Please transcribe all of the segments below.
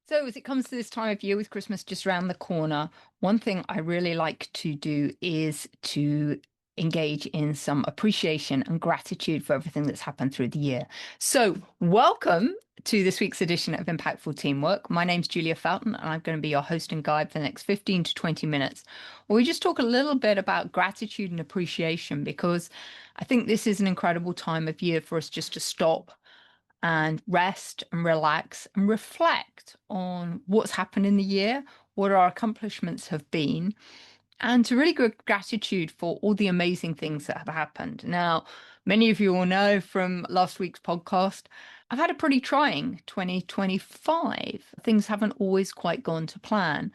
So, as it comes to this time of year with Christmas just around the corner, one thing I really like to do is to engage in some appreciation and gratitude for everything that's happened through the year. So, welcome to this week's edition of Impactful Teamwork. My name's Julia Felton, and I'm going to be your host and guide for the next 15 to 20 minutes, where we just talk a little bit about gratitude and appreciation because I think this is an incredible time of year for us just to stop and rest and relax and reflect on what's happened in the year, what our accomplishments have been, and to really give gratitude for all the amazing things that have happened. Now, many of you will know from last week's podcast, I've had a pretty trying 2025. Things haven't always quite gone to plan.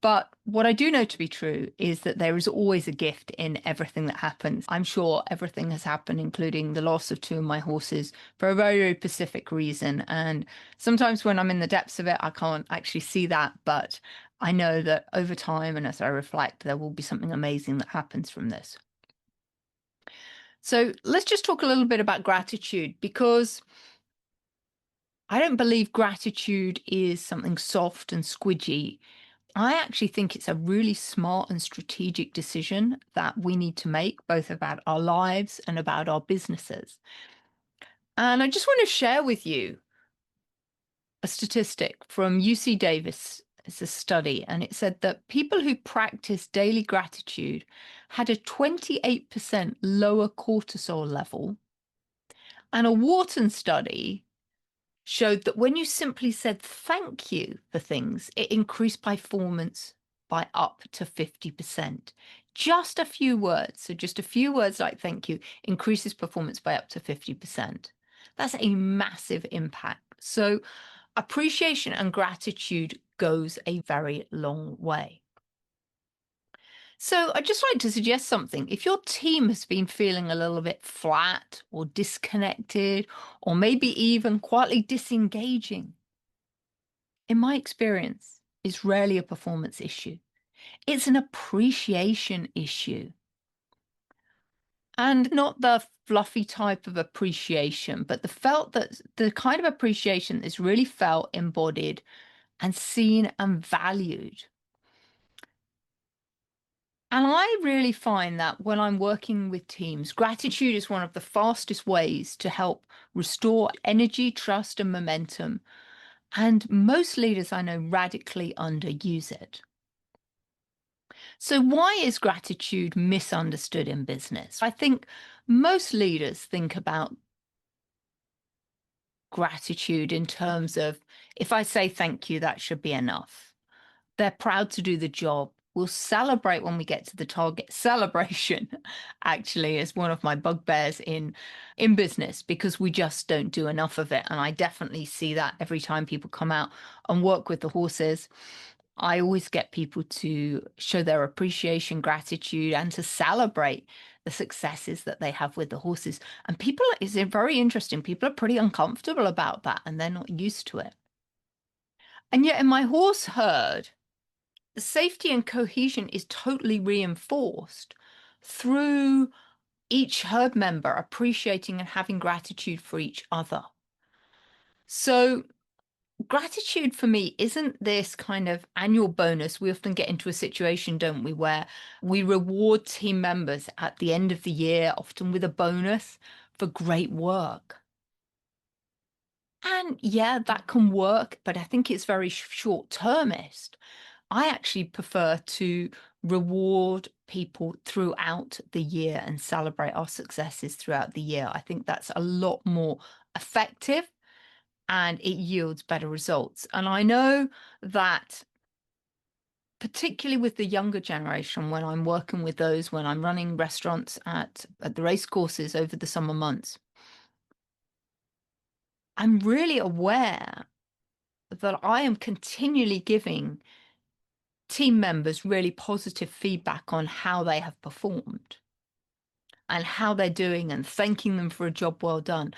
But what I do know to be true is that there is always a gift in everything that happens. I'm sure everything has happened, including the loss of two of my horses, for a very, very specific reason. And sometimes when I'm in the depths of it, I can't actually see that. But I know that over time and as I reflect, there will be something amazing that happens from this. So let's just talk a little bit about gratitude because I don't believe gratitude is something soft and squidgy. I actually think it's a really smart and strategic decision that we need to make, both about our lives and about our businesses. And I just want to share with you a statistic from UC Davis. It's a study, and it said that people who practice daily gratitude had a 28% lower cortisol level. And a Wharton study showed that when you simply said thank you for things, it increased performance by up to 50%. Just a few words. So just a few words like thank you increases performance by up to 50%. That's a massive impact. So appreciation and gratitude goes a very long way. So I'd just like to suggest something. If your team has been feeling a little bit flat or disconnected, or maybe even quietly disengaging, in my experience, it's rarely a performance issue. It's an appreciation issue. And not the fluffy type of appreciation, but the kind of appreciation that's really felt, embodied, and seen and valued. And I really find that when I'm working with teams, gratitude is one of the fastest ways to help restore energy, trust, and momentum. And most leaders I know radically underuse it. So, why is gratitude misunderstood in business? I think most leaders think about gratitude in terms of if I say thank you, that should be enough. They're proud to do the job. We'll celebrate when we get to the target. Celebration actually is one of my bugbears in business because we just don't do enough of it. And I definitely see that every time people come out and work with the horses. I always get people to show their appreciation, gratitude, and to celebrate the successes that they have with the horses. And people, it's very interesting. People are pretty uncomfortable about that and they're not used to it. And yet, in my horse herd, the safety and cohesion is totally reinforced through each herd member appreciating and having gratitude for each other. So, gratitude for me isn't this kind of annual bonus. We often get into a situation, don't we, where we reward team members at the end of the year, often with a bonus for great work. And yeah, that can work, but I think it's very short-termist. I actually prefer to reward people throughout the year and celebrate our successes throughout the year. I think that's a lot more effective and it yields better results. And I know that particularly with the younger generation, when I'm working with those, when I'm running restaurants at the race courses over the summer months, I'm really aware that I am continually giving team members really positive feedback on how they have performed and how they're doing and thanking them for a job well done.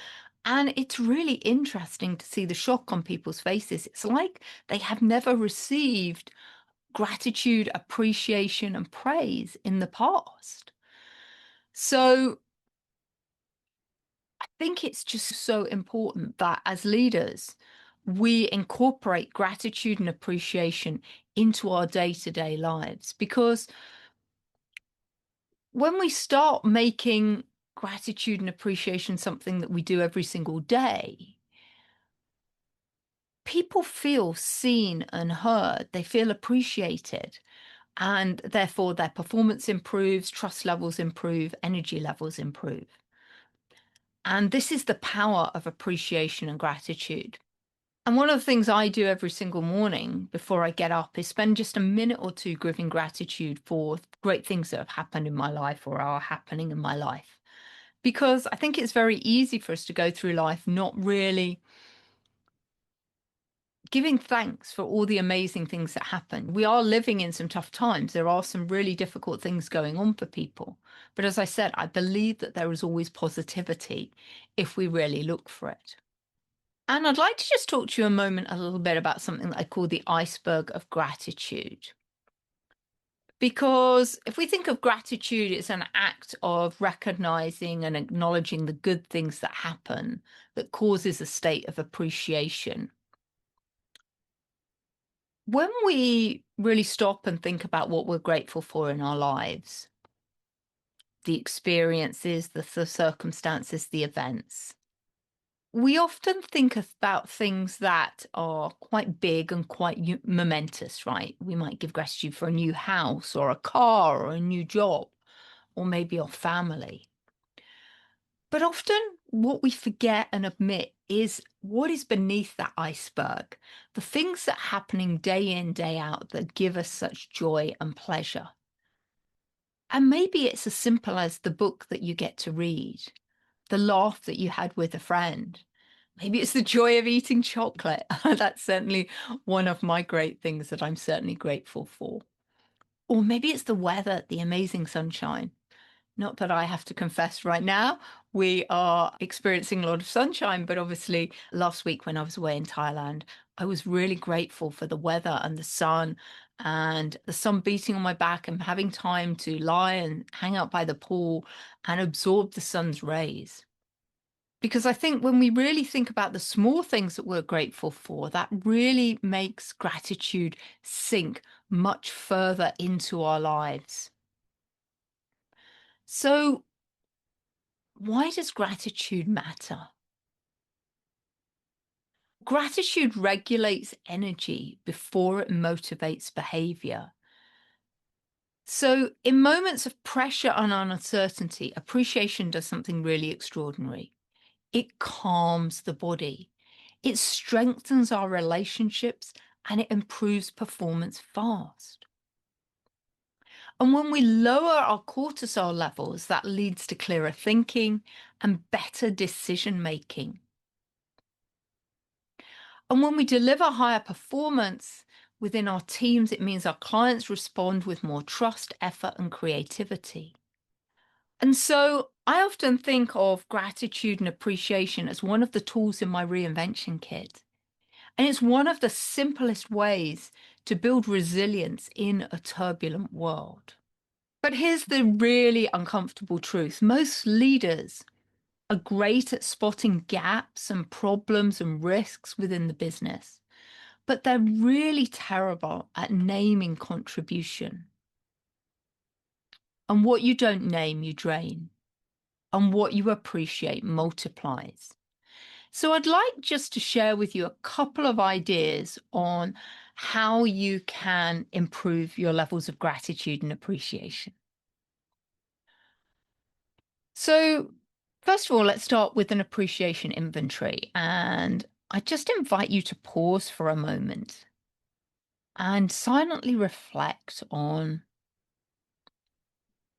And it's really interesting to see the shock on people's faces. It's like they have never received gratitude, appreciation, and praise in the past. So I think it's just so important that as leaders, we incorporate gratitude and appreciation into our day-to-day lives. Because when we start making gratitude and appreciation something that we do every single day, people feel seen and heard, they feel appreciated, and therefore their performance improves, trust levels improve, energy levels improve. And this is the power of appreciation and gratitude. And one of the things I do every single morning before I get up is spend just a minute or two giving gratitude for great things that have happened in my life or are happening in my life. Because I think it's very easy for us to go through life not really giving thanks for all the amazing things that happen. We are living in some tough times. There are some really difficult things going on for people. But as I said, I believe that there is always positivity if we really look for it. And I'd like to just talk to you a moment a little bit about something that I call the iceberg of gratitude. Because if we think of gratitude, it's an act of recognizing and acknowledging the good things that happen that causes a state of appreciation. When we really stop and think about what we're grateful for in our lives, the experiences, the circumstances, the events, we often think about things that are quite big and quite momentous, right? We might give gratitude for a new house or a car or a new job, or maybe our family. But often what we forget and admit is what is beneath that iceberg, the things that are happening day in, day out that give us such joy and pleasure. And maybe it's as simple as the book that you get to read, the laugh that you had with a friend. Maybe it's the joy of eating chocolate. That's certainly one of my great things that I'm certainly grateful for. Or maybe it's the weather, the amazing sunshine. Not that I have to confess right now, we are experiencing a lot of sunshine, but obviously last week when I was away in Thailand, I was really grateful for the weather and the sun beating on my back and having time to lie and hang out by the pool and absorb the sun's rays. Because I think when we really think about the small things that we're grateful for, that really makes gratitude sink much further into our lives. So, why does gratitude matter? Gratitude regulates energy before it motivates behavior. So, in moments of pressure and uncertainty, appreciation does something really extraordinary. It calms the body, it strengthens our relationships, and it improves performance fast. And when we lower our cortisol levels, that leads to clearer thinking and better decision making. And when we deliver higher performance within our teams, it means our clients respond with more trust, effort, and creativity. And so I often think of gratitude and appreciation as one of the tools in my reinvention kit. And it's one of the simplest ways to build resilience in a turbulent world. But here's the really uncomfortable truth. Most leaders are great at spotting gaps and problems and risks within the business, but they're really terrible at naming contribution. And what you don't name, you drain. And what you appreciate multiplies. So I'd like just to share with you a couple of ideas on how you can improve your levels of gratitude and appreciation. So first of all, let's start with an appreciation inventory. And I just invite you to pause for a moment and silently reflect on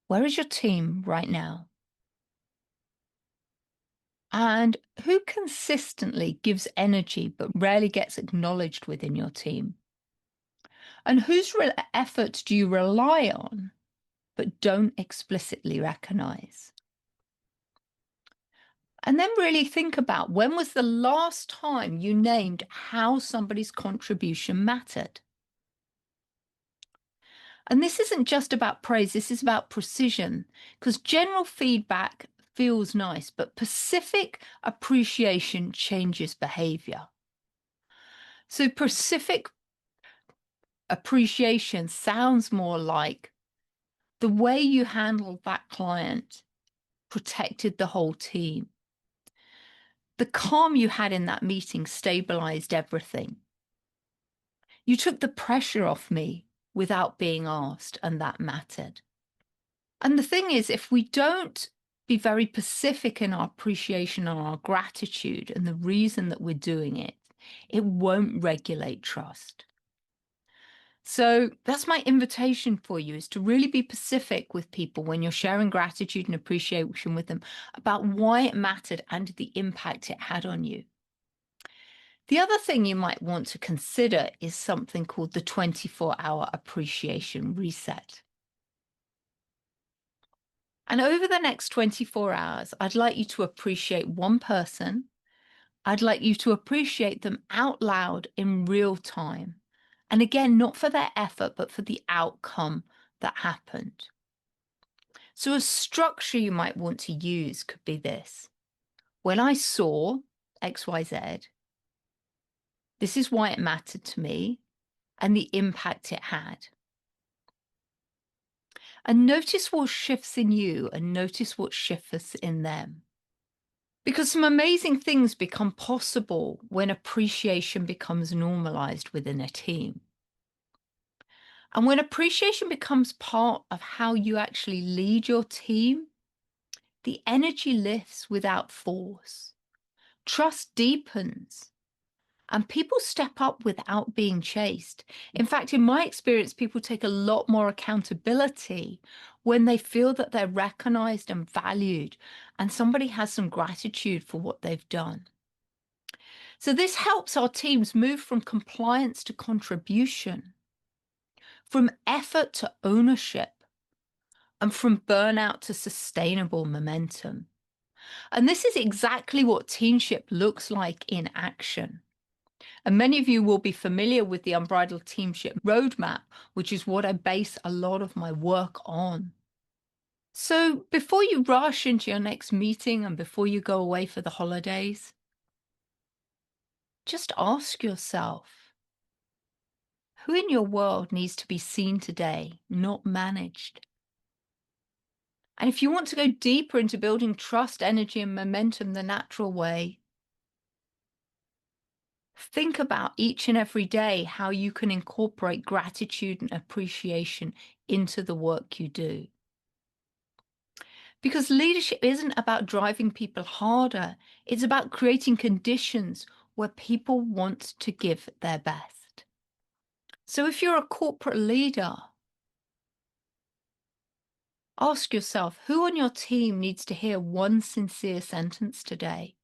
where is your team right now? And who consistently gives energy but rarely gets acknowledged within your team? And whose efforts do you rely on but don't explicitly recognize? And then really think about when was the last time you named how somebody's contribution mattered? And this isn't just about praise, this is about precision, because general feedback feels nice, but specific appreciation changes behavior. So specific appreciation sounds more like the way you handled that client protected the whole team. The calm you had in that meeting stabilized everything. You took the pressure off me without being asked, and that mattered. And the thing is, if we don't be very specific in our appreciation and our gratitude and the reason that we're doing it, it won't regulate trust. So that's my invitation for you, is to really be specific with people when you're sharing gratitude and appreciation with them about why it mattered and the impact it had on you. The other thing you might want to consider is something called the 24-hour appreciation reset. And over the next 24 hours, I'd like you to appreciate one person. I'd like you to appreciate them out loud in real time. And again, not for their effort, but for the outcome that happened. So a structure you might want to use could be this. When I saw XYZ, this is why it mattered to me and the impact it had. And notice what shifts in you and notice what shifts in them. Because some amazing things become possible when appreciation becomes normalized within a team. And when appreciation becomes part of how you actually lead your team, the energy lifts without force. Trust deepens. And people step up without being chased. In fact, in my experience, people take a lot more accountability when they feel that they're recognized and valued, and somebody has some gratitude for what they've done. So this helps our teams move from compliance to contribution, from effort to ownership, and from burnout to sustainable momentum. And this is exactly what teamship looks like in action. And many of you will be familiar with the Unbridled Teamship Roadmap, which is what I base a lot of my work on. So before you rush into your next meeting and before you go away for the holidays, just ask yourself, who in your world needs to be seen today, not managed? And if you want to go deeper into building trust, energy, and momentum the natural way, think about each and every day how you can incorporate gratitude and appreciation into the work you do. Because leadership isn't about driving people harder, it's about creating conditions where people want to give their best. So if you're a corporate leader, ask yourself, who on your team needs to hear one sincere sentence today?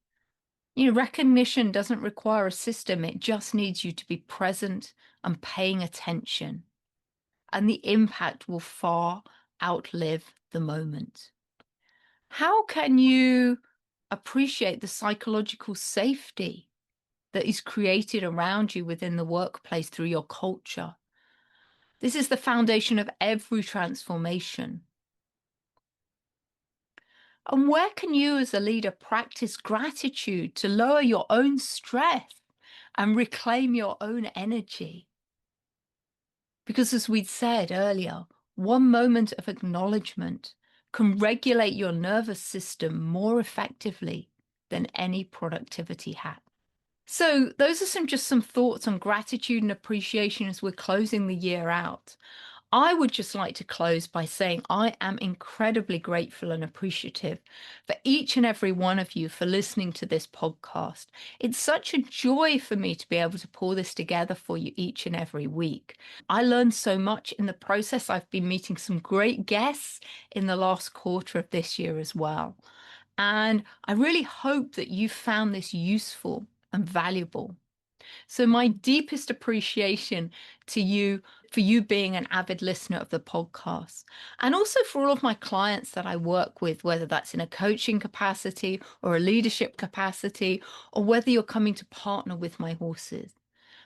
Recognition doesn't require a system. It just needs you to be present and paying attention. And the impact will far outlive the moment. How can you appreciate the psychological safety that is created around you within the workplace through your culture? This is the foundation of every transformation. And where can you as a leader practice gratitude to lower your own stress and reclaim your own energy? Because as we'd said earlier, one moment of acknowledgement can regulate your nervous system more effectively than any productivity hack. So those are just some thoughts on gratitude and appreciation as we're closing the year out. I would just like to close by saying I am incredibly grateful and appreciative for each and every one of you for listening to this podcast. It's such a joy for me to be able to pull this together for you each and every week. I learned so much in the process. I've been meeting some great guests in the last quarter of this year as well. And I really hope that you found this useful and valuable. So my deepest appreciation to you for you being an avid listener of the podcast, and also for all of my clients that I work with, whether that's in a coaching capacity or a leadership capacity, or whether you're coming to partner with my horses.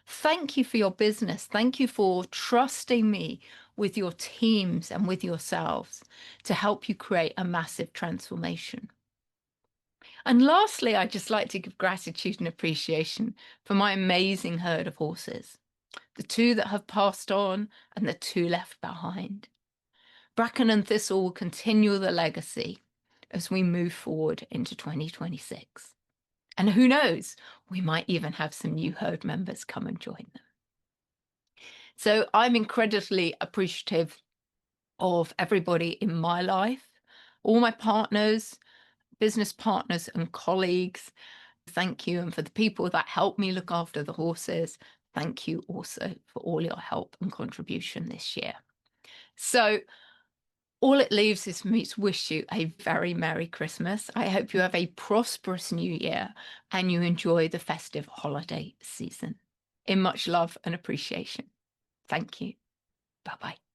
Thank you for your business. Thank you for trusting me with your teams and with yourselves to help you create a massive transformation. And lastly, I'd just like to give gratitude and appreciation for my amazing herd of horses, the two that have passed on and the two left behind. Bracken and Thistle will continue the legacy as we move forward into 2026. And who knows, we might even have some new herd members come and join them. So I'm incredibly appreciative of everybody in my life, all my partners, business partners and colleagues. Thank you. And for the people that helped me look after the horses, thank you also for all your help and contribution this year. So all it leaves is for me to wish you a very Merry Christmas. I hope you have a prosperous New Year and you enjoy the festive holiday season. In much love and appreciation. Thank you. Bye-bye.